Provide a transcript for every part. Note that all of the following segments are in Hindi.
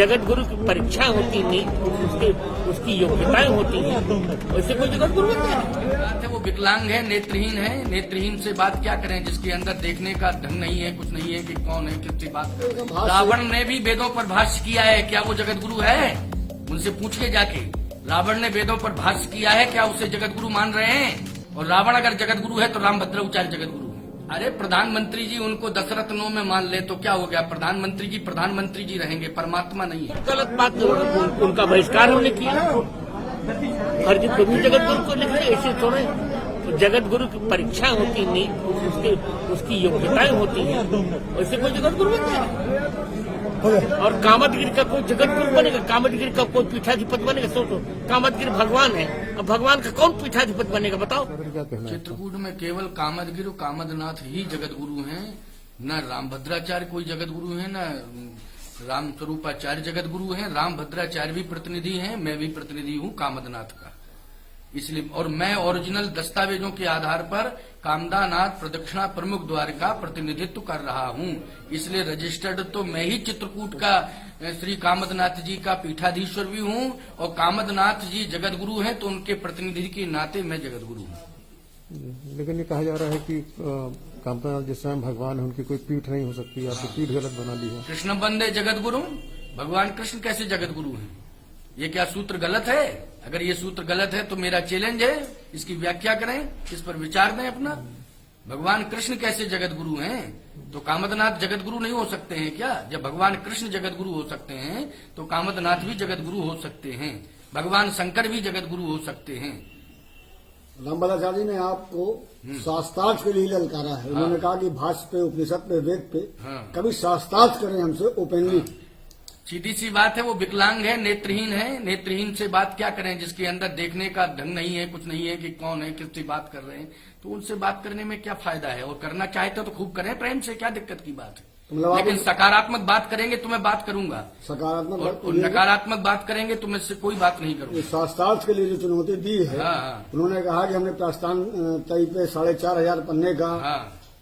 जगत गुरु की परीक्षा होती नहीं, उसकी योग्यताएं होती हैं, वैसे कोई जगत गुरु बनता है? बात है वो विकलांग है, नेत्रहीन है। नेत्रहीन से बात क्या करें जिसके अंदर देखने का ढंग नहीं है, कुछ नहीं है कि कौन है, किससे बात करें। रावण ने भी वेदों पर भाष्य किया है, क्या वो जगत गुरु है? उनसे पूछ के जाके। रावण ने वेदों पर भाष्य किया है, क्या उसे जगत गुरु मान रहे हैं? और रावण अगर जगत गुरु है तो रामभद्राचार्य जगत गुरु है। अरे प्रधानमंत्री जी उनको 10 रत्नों में मान ले तो क्या हो गया? प्रधानमंत्री जी रहेंगे, परमात्मा नहीं है। गलत बात, उनका बहिष्कार हमने किया। फर्ज तो भी जगत गुरु को लिख रहे, ऐसे थोड़े। तो जगत गुरु की परीक्षा होती नहीं, उसकी योग्यताएं होती हैं, वैसे कोई जगत गुरु बनता है? और कामतगिरी का कोई जगत गुरु बनेगा? कामतगिरी का कोई पीठाधिपति बनेगा? सोचो, कामतगिरी भगवान है, अब भगवान का कौन पीठाधिपति बनेगा बताओ? चित्रकूट में केवल कामदगिरु कामदनाथ ही जगत गुरु हैं। न रामभद्राचार्य कोई जगत गुरु है, न राम स्वरूपाचार्य जगत गुरु हैं। रामभद्राचार्य भी प्रतिनिधि हैं, मैं भी प्रतिनिधि हूँ कामदनाथ का। इसलिए और मैं ओरिजिनल दस्तावेजों के आधार पर कामदानाथ प्रदक्षिणा प्रमुख द्वार का प्रतिनिधित्व कर रहा हूँ। इसलिए रजिस्टर्ड तो मैं ही चित्रकूट का श्री कामदनाथ जी का पीठाधीश्वर भी हूँ, और कामदनाथ जी जगत गुरु हैं तो उनके प्रतिनिधि के नाते मैं जगत गुरु हूँ। लेकिन ये कहा जा रहा है कि कामदनाथ जी स्वयं भगवान है, उनकी कोई पीठ नहीं हो सकती, आपकी पीठ गलत बना ली है। कृष्ण बंदे जगत गुरु, भगवान कृष्ण कैसे जगत गुरु हैं? ये क्या सूत्र गलत है? अगर ये सूत्र गलत है तो मेरा चैलेंज है, इसकी व्याख्या करें, इस पर विचार दें अपना। भगवान कृष्ण कैसे जगत गुरु हैं? तो कामदनाथ जगत गुरु नहीं हो सकते हैं क्या? जब भगवान कृष्ण जगत गुरु हो सकते हैं तो कामदनाथ भी जगत गुरु हो सकते हैं, भगवान शंकर भी जगत गुरु हो सकते हैं। रामभद्राचार्य ने आपको शास्त्रार्थ के लिए ललकारा है। उन्होंने कहा कि भाष्य पे, उपनिषद पे, वेद पे कभी शास्त्रार्थ करें हमसे ओपनली। सीधी सी बात है वो विकलांग है, नेत्रहीन है। नेत्रहीन से बात क्या करें जिसके अंदर देखने का ढंग नहीं है, कुछ नहीं है कि कौन है, किससे बात कर रहे हैं। तो उनसे बात करने में क्या फायदा है? और करना चाहते तो खूब करें प्रेम से, क्या दिक्कत की बात है? लेकिन सकारात्मक बात करेंगे तो मैं बात करूंगा, सकारात्मक और नकारात्मक बात करेंगे तो मैं इससे कोई बात नहीं करूंगा। शास्त्रार्थ के लिए जो चुनौती दी है, उन्होंने कहा कि हमने प्रस्थान तय पे 4,500 पन्ने का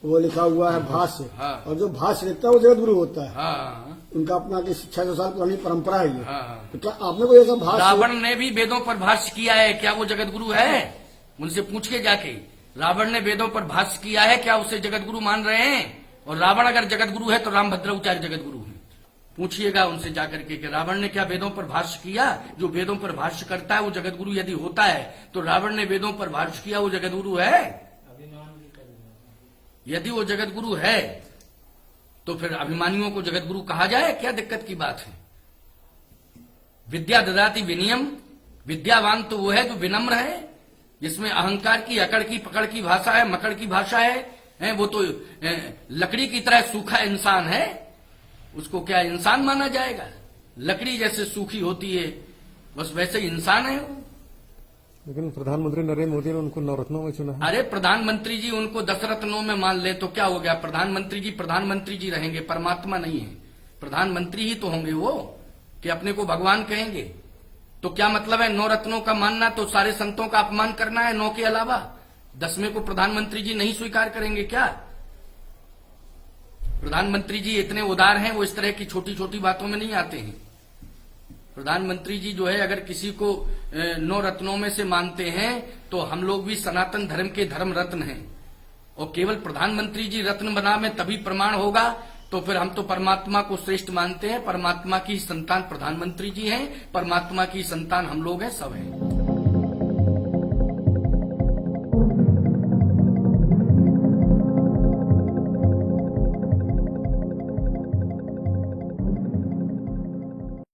वो लिखा हुआ है भाष्य, और जो भाष्य लिखता है वो जगत गुरु होता है। उनका अपना की 600 साल पुरानी परंपरा है ये। तो क्या आपने कोई ऐसा भाष्य? रावण ने भी वेदों पर भाष्य किया है, क्या वो जगत गुरु है? उनसे पूछ के जाके। रावण ने वेदों पर भाष्य किया है, क्या उसे जगत गुरु मान रहे हैं? और रावण अगर जगत गुरु है तो रामभद्राचार्य जगत गुरु है। पूछिएगा उनसे जाकर के कि रावण ने क्या वेदों पर भाष्य किया? जो वेदों पर भाष्य करता है वो जगत गुरु यदि होता है तो रावण ने वेदों पर भाष्य किया, वो जगत गुरु है? यदि वो जगत गुरु है तो फिर अभिमानियों को जगत गुरु कहा जाए, क्या दिक्कत की बात है? विद्या ददाति विनियम, विद्यावान तो वो है जो विनम्र है, जिसमें अहंकार की, अकड़ की, पकड़ की भाषा है, मकड़ की भाषा है। वो तो लकड़ी की तरह सूखा इंसान है, उसको क्या इंसान माना जाएगा? लकड़ी जैसे सूखी होती है बस वैसे ही इंसान है वो। लेकिन प्रधानमंत्री नरेंद्र मोदी ने उनको 9 रत्नों में चुना है। अरे प्रधानमंत्री जी उनको 10 रत्नों में मान ले तो क्या हो गया? प्रधानमंत्री जी रहेंगे, परमात्मा नहीं है। प्रधानमंत्री ही तो होंगे वो, कि अपने को भगवान कहेंगे। तो क्या मतलब है 9 रत्नों का मानना? तो सारे संतों का अपमान करना है 9 के अलावा। 10वें को प्रधानमंत्री जी नहीं स्वीकार करेंगे क्या? प्रधानमंत्री जी इतने उदार हैं, वो इस तरह की छोटी छोटी बातों में नहीं आते हैं। प्रधानमंत्री जी जो है अगर किसी को 9 रत्नों में से मानते हैं तो हम लोग भी सनातन धर्म के धर्म रत्न हैं, और केवल प्रधानमंत्री जी रत्न बना में तभी प्रमाण होगा। तो फिर हम तो परमात्मा को श्रेष्ठ मानते हैं। परमात्मा की संतान प्रधानमंत्री जी हैं, परमात्मा की संतान हम लोग हैं, सब हैं।